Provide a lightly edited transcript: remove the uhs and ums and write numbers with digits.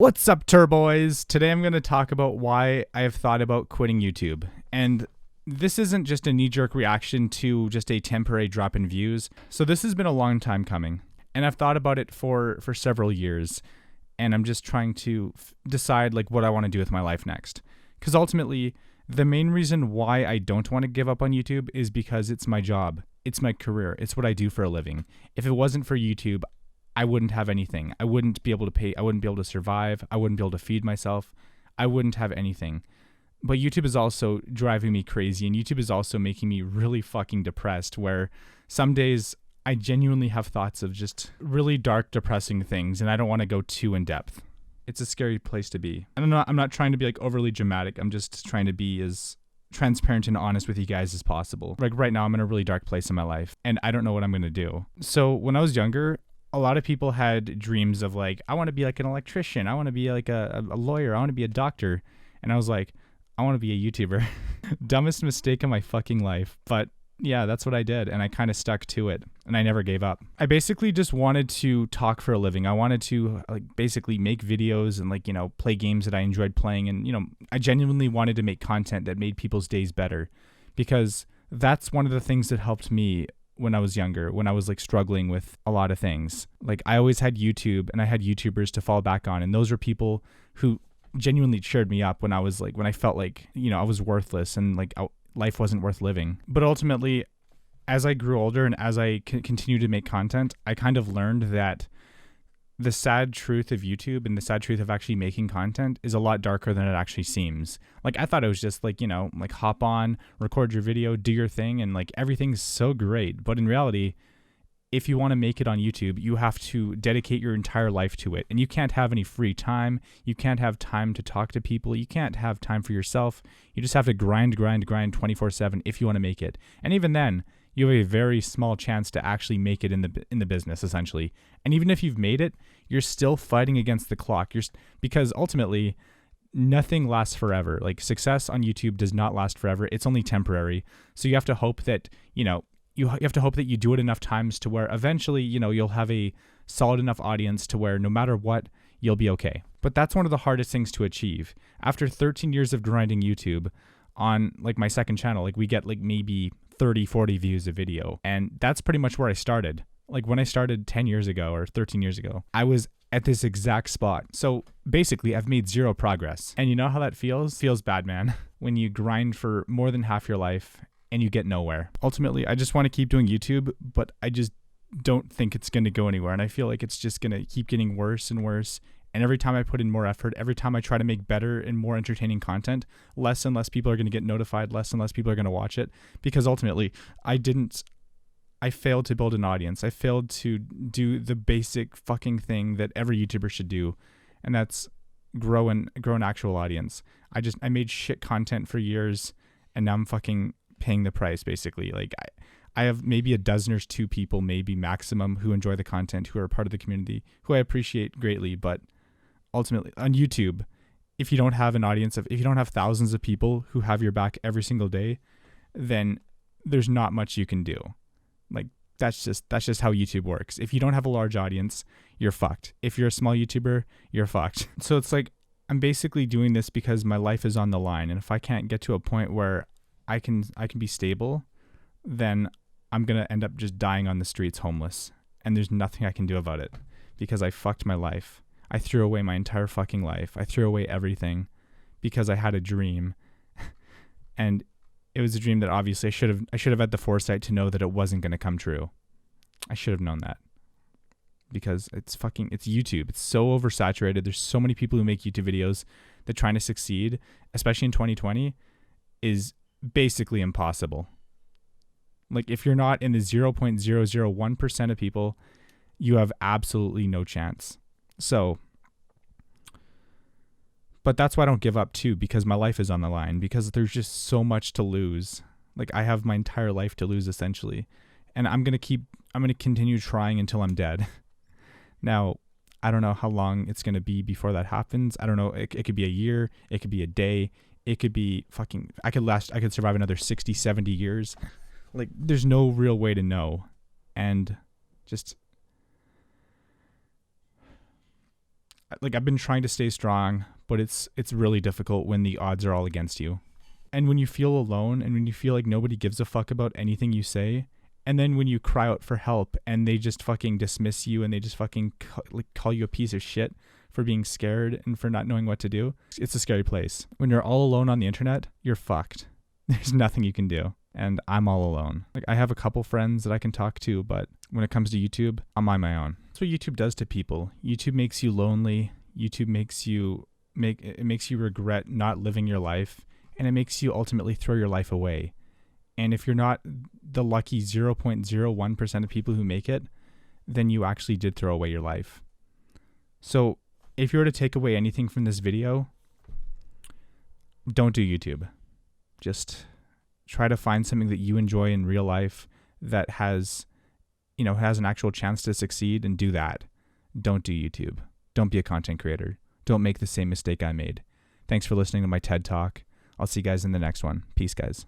What's up, Turboys? Today I'm going to talk about why I have thought about quitting YouTube. And this isn't just a knee-jerk reaction to just a temporary drop in views. So this has been a long time coming. And I've thought about it for several years. And I'm just trying to decide like what I want to do with my life next. Because ultimately, the main reason why I don't want to give up on YouTube is because it's my job. It's my career. It's what I do for a living. If it wasn't for YouTube, I wouldn't have anything. I wouldn't be able to pay. I wouldn't be able to survive. I wouldn't be able to feed myself. I wouldn't have anything. But YouTube is also driving me crazy, and YouTube is also making me really fucking depressed, where some days I genuinely have thoughts of just really dark, depressing things, and I don't want to go too in depth. It's a scary place to be. And I'm not trying to be like overly dramatic. I'm just trying to be as transparent and honest with you guys as possible. Like right now I'm in a really dark place in my life, and I don't know what I'm going to do. So when I was younger, a lot of people had dreams of like, I want to be like an electrician. I want to be like a lawyer. I want to be a doctor. And I was like, I want to be a YouTuber. Dumbest mistake of my fucking life. But yeah, that's what I did. And I kind of stuck to it, and I never gave up. I basically just wanted to talk for a living. I wanted to like basically make videos and like, play games that I enjoyed playing. And, I genuinely wanted to make content that made people's days better, because that's one of the things that helped me when I was younger, when I was like struggling with a lot of things. Like I always had YouTube, and I had YouTubers to fall back on. And those were people who genuinely cheered me up when I was like, when I felt like, I was worthless and like life wasn't worth living. But ultimately, as I grew older and as I continued to make content, I kind of learned that the sad truth of YouTube and the sad truth of actually making content is a lot darker than it actually seems. Like I thought it was just like, like hop on, record your video, do your thing, and like everything's so great. But in reality, if you want to make it on YouTube, you have to dedicate your entire life to it. And you can't have any free time. You can't have time to talk to people. You can't have time for yourself. You just have to grind 24/7 if you want to make it. And even then, you have a very small chance to actually make it in the business, essentially. And even if you've made it, you're still fighting against the clock. Because ultimately, nothing lasts forever. Like success on YouTube does not last forever. It's only temporary. So you have to hope that, you have to hope that you do it enough times to where eventually, you'll have a solid enough audience to where no matter what, you'll be okay. But that's one of the hardest things to achieve. After 13 years of grinding YouTube on like my second channel, like we get like maybe 30, 40 views a video. And that's pretty much where I started. Like when I started 10 years ago or 13 years ago, I was at this exact spot. So basically I've made zero progress. And you know how that feels? Feels bad, man. When you grind for more than half your life and you get nowhere. Ultimately, I just want to keep doing YouTube, but I just don't think it's going to go anywhere. And I feel like it's just going to keep getting worse and worse. And every time I put in more effort, every time I try to make better and more entertaining content, less and less people are going to get notified, less and less people are going to watch it. Because ultimately, I failed to build an audience. I failed to do the basic fucking thing that every YouTuber should do. And that's grow an actual audience. I made shit content for years, and now I'm fucking paying the price, basically. Like I have maybe a dozen or two people, maybe maximum, who enjoy the content, who are part of the community, who I appreciate greatly. But ultimately on YouTube, if you don't have an audience if you don't have thousands of people who have your back every single day, then there's not much you can do. Like that's just how YouTube works. If you don't have a large audience, you're fucked. If you're a small YouTuber, you're fucked. So it's like I'm basically doing this because my life is on the line, and if I can't get to a point where I can be stable, then I'm going to end up just dying on the streets homeless. And there's nothing I can do about it because I fucked my life. I threw away my entire fucking life. I threw away everything because I had a dream. And it was a dream that obviously I should have had the foresight to know that it wasn't going to come true. I should have known that. Because it's YouTube. It's so oversaturated. There's so many people who make YouTube videos that trying to succeed, especially in 2020, is basically impossible. Like if you're not in the 0.001% of people, you have absolutely no chance. So, but that's why I don't give up too, because my life is on the line, because there's just so much to lose. Like I have my entire life to lose essentially. And I'm going to continue trying until I'm dead. Now, I don't know how long it's going to be before that happens. I don't know. It could be a year. It could be a day. It could be I could survive another 60, 70 years. Like there's no real way to know. And just like I've been trying to stay strong, but it's really difficult when the odds are all against you. And when you feel alone and when you feel like nobody gives a fuck about anything you say, and then when you cry out for help and they just fucking dismiss you and they just fucking call you a piece of shit for being scared and for not knowing what to do, it's a scary place. When you're all alone on the internet, you're fucked. There's nothing you can do. And I'm all alone. Like, I have a couple friends that I can talk to, but when it comes to YouTube, I'm on my own. That's what YouTube does to people. YouTube makes you lonely. YouTube makes you regret not living your life, and it makes you ultimately throw your life away. And if you're not the lucky 0.01% of people who make it, then you actually did throw away your life. So if you were to take away anything from this video, don't do YouTube. Just try to find something that you enjoy in real life that has an actual chance to succeed, and do that. Don't do YouTube. Don't be a content creator. Don't make the same mistake I made. Thanks for listening to my TED Talk. I'll see you guys in the next one. Peace, guys.